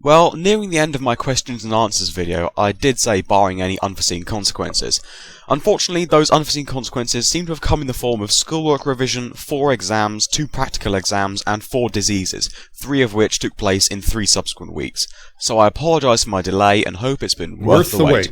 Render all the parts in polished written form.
Well, nearing the end of my questions and answers video, I did say barring any unforeseen consequences. Unfortunately, those unforeseen consequences seem to have come in the form of schoolwork revision, 4 exams, 2 practical exams, and 4 diseases, 3 of which took place in 3 subsequent weeks. So I apologise for my delay and hope it's been worth the wait.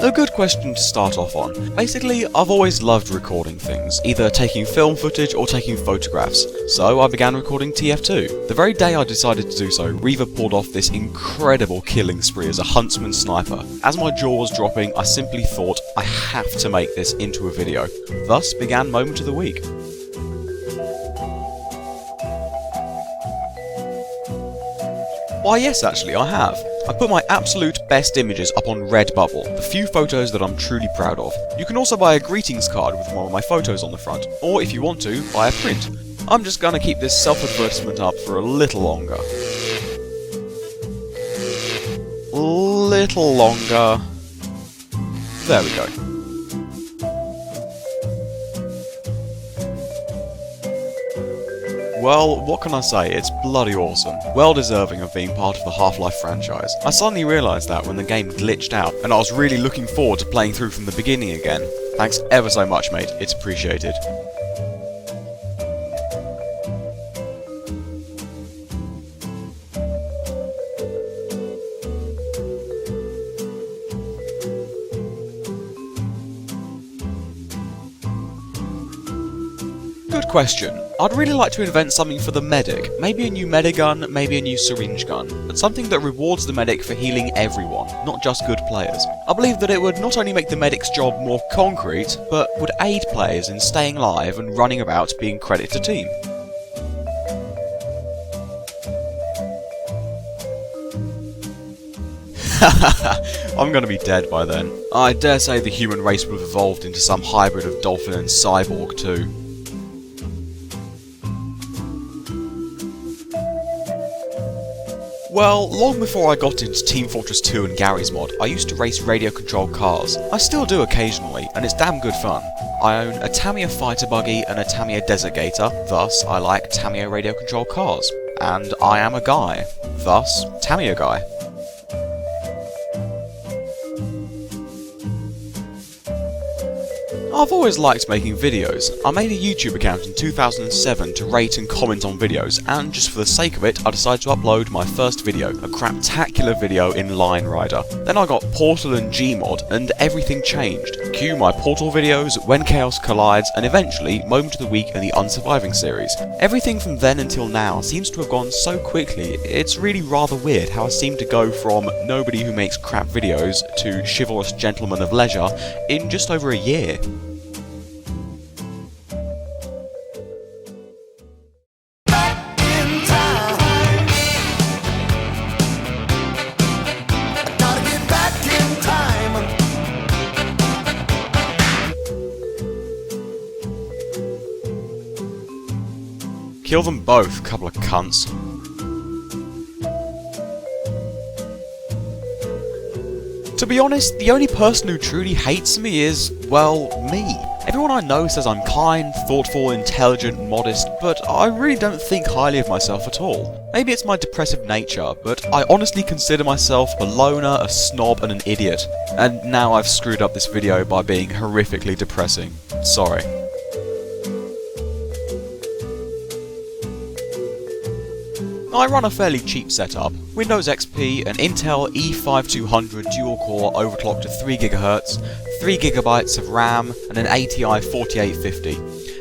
A good question to start off on. Basically, I've always loved recording things, either taking film footage or taking photographs, so I began recording TF2. The very day I decided to do so, Reaver pulled off this incredible killing spree as a huntsman sniper. As my jaw was dropping, I simply thought, I have to make this into a video. Thus began Moment of the Week. Why yes, actually, I have. I put my absolute best images up on Redbubble, the few photos that I'm truly proud of. You can also buy a greetings card with one of my photos on the front, or if you want to, buy a print. I'm just gonna keep this self-advertisement up for a little longer. There we go. Well, what can I say, it's bloody awesome. Well deserving of being part of the Half-Life franchise. I suddenly realised that when the game glitched out, and I was really looking forward to playing through from the beginning again. Thanks ever so much, mate, it's appreciated. Good question. I'd really like to invent something for the medic. Maybe a new medigun, maybe a new syringe gun, but something that rewards the medic for healing everyone, not just good players. I believe that it would not only make the medic's job more concrete, but would aid players in staying alive and running about being credit to team. I'm gonna be dead by then. I dare say the human race would have evolved into some hybrid of dolphin and cyborg too. Well, long before I got into Team Fortress 2 and Garry's Mod, I used to race radio-controlled cars. I still do occasionally, and it's damn good fun. I own a Tamiya fighter buggy and a Tamiya Desert Gator, thus I like Tamiya radio-controlled cars. And I am a guy, thus Tamiya guy. I've always liked making videos. I made a YouTube account in 2007 to rate and comment on videos, and just for the sake of it, I decided to upload my first video, a craptacular video in Line Rider. Then I got Portal and Gmod, and everything changed. Cue my Portal videos, When Chaos Collides, and eventually Moment of the Week and the Unsurviving series. Everything from then until now seems to have gone so quickly, it's really rather weird how I seem to go from nobody who makes crap videos to chivalrous gentleman of leisure in just over a year. Kill them both, couple of cunts. To be honest, the only person who truly hates me is, well, me. Everyone I know says I'm kind, thoughtful, intelligent, modest, but I really don't think highly of myself at all. Maybe it's my depressive nature, but I honestly consider myself a loner, a snob, and an idiot. And now I've screwed up this video by being horrifically depressing. Sorry. I run a fairly cheap setup, Windows XP, an Intel E5200 dual-core overclocked to 3GHz, 3GB of RAM, and an ATI 4850.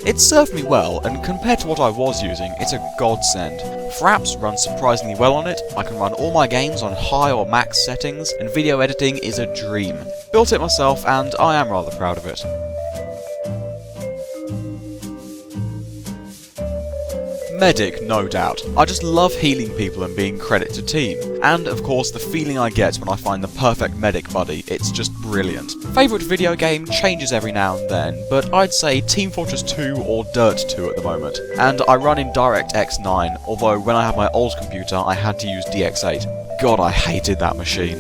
It's served me well, and compared to what I was using, it's a godsend. Fraps runs surprisingly well on it, I can run all my games on high or max settings, and video editing is a dream. Built it myself, and I am rather proud of it. Medic, no doubt. I just love healing people and being credit to team. And, of course, the feeling I get when I find the perfect medic buddy, it's just brilliant. Favourite video game changes every now and then, but I'd say Team Fortress 2 or Dirt 2 at the moment. And I run in DirectX 9, although when I had my old computer I had to use DX8. God, I hated that machine.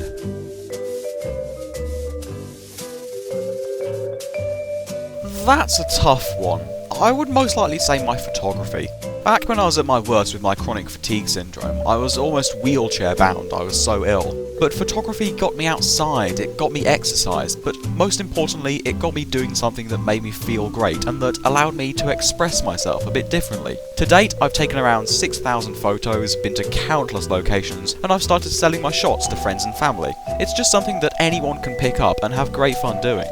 That's a tough one. I would most likely say my photography. Back when I was at my worst with my chronic fatigue syndrome, I was almost wheelchair bound, I was so ill. But photography got me outside, it got me exercised, but most importantly, it got me doing something that made me feel great and that allowed me to express myself a bit differently. To date, I've taken around 6,000 photos, been to countless locations, and I've started selling my shots to friends and family. It's just something that anyone can pick up and have great fun doing.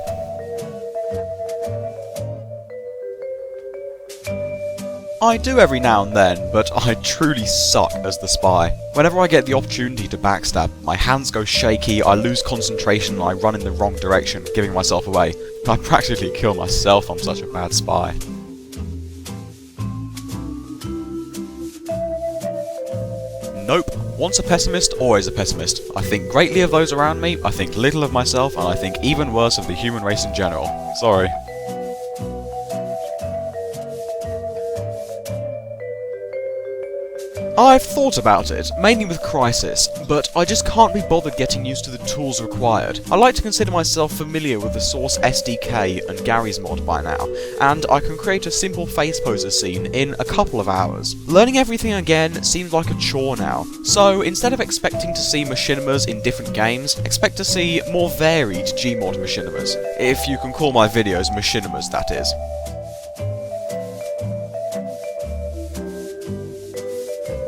I do every now and then, but I truly suck as the spy. Whenever I get the opportunity to backstab, my hands go shaky, I lose concentration and I run in the wrong direction, giving myself away. I practically kill myself, I'm such a bad spy. Nope. Once a pessimist, always a pessimist. I think greatly of those around me, I think little of myself, and I think even worse of the human race in general. Sorry. I've thought about it, mainly with Crysis, but I just can't be bothered getting used to the tools required. I like to consider myself familiar with the Source SDK and Garry's Mod by now, and I can create a simple face poser scene in a couple of hours. Learning everything again seems like a chore now, so instead of expecting to see machinimas in different games, expect to see more varied Gmod machinimas. If you can call my videos machinimas, that is.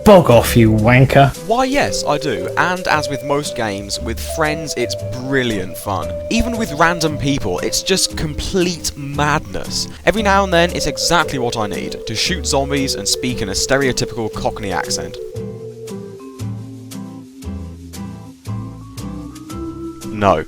Bog off, you wanker. Why yes, I do, and as with most games, with friends it's brilliant fun. Even with random people, it's just complete madness. Every now and then, it's exactly what I need, to shoot zombies and speak in a stereotypical Cockney accent. No.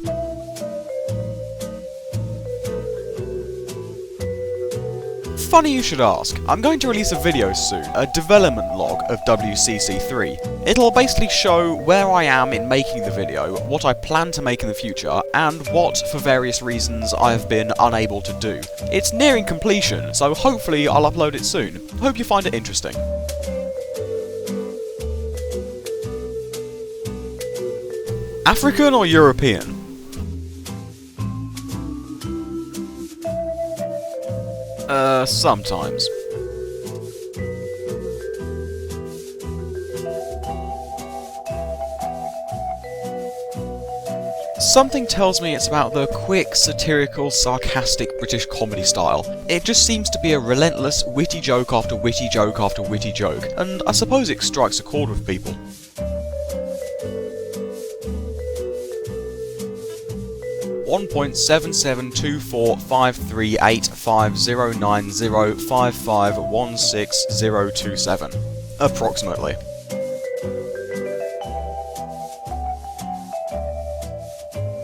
Funny you should ask. I'm going to release a video soon, a development log of WCC3. It'll basically show where I am in making the video, what I plan to make in the future, and what, for various reasons, I have been unable to do. It's nearing completion, so hopefully I'll upload it soon. Hope you find it interesting. African or European? Sometimes. Something tells me it's about the quick, satirical, sarcastic British comedy style. It just seems to be a relentless, witty joke after witty joke after witty joke, and I suppose it strikes a chord with people. $1.772453850905516027. Approximately.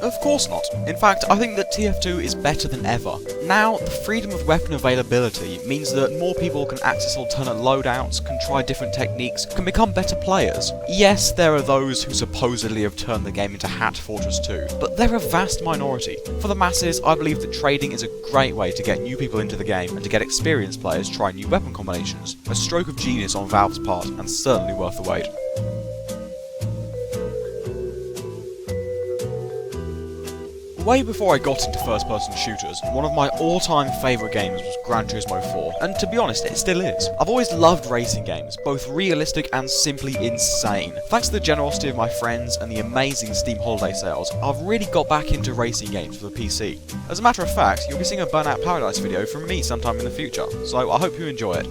Of course not. In fact, I think that TF2 is better than ever. Now, the freedom of weapon availability means that more people can access alternate loadouts, can try different techniques, can become better players. Yes, there are those who supposedly have turned the game into Hat Fortress 2, but they're a vast minority. For the masses, I believe that trading is a great way to get new people into the game and to get experienced players try new weapon combinations. A stroke of genius on Valve's part, and certainly worth the wait. Way before I got into first-person shooters, one of my all-time favourite games was Gran Turismo 4, and to be honest, it still is. I've always loved racing games, both realistic and simply insane. Thanks to the generosity of my friends and the amazing Steam holiday sales, I've really got back into racing games for the PC. As a matter of fact, you'll be seeing a Burnout Paradise video from me sometime in the future, so I hope you enjoy it.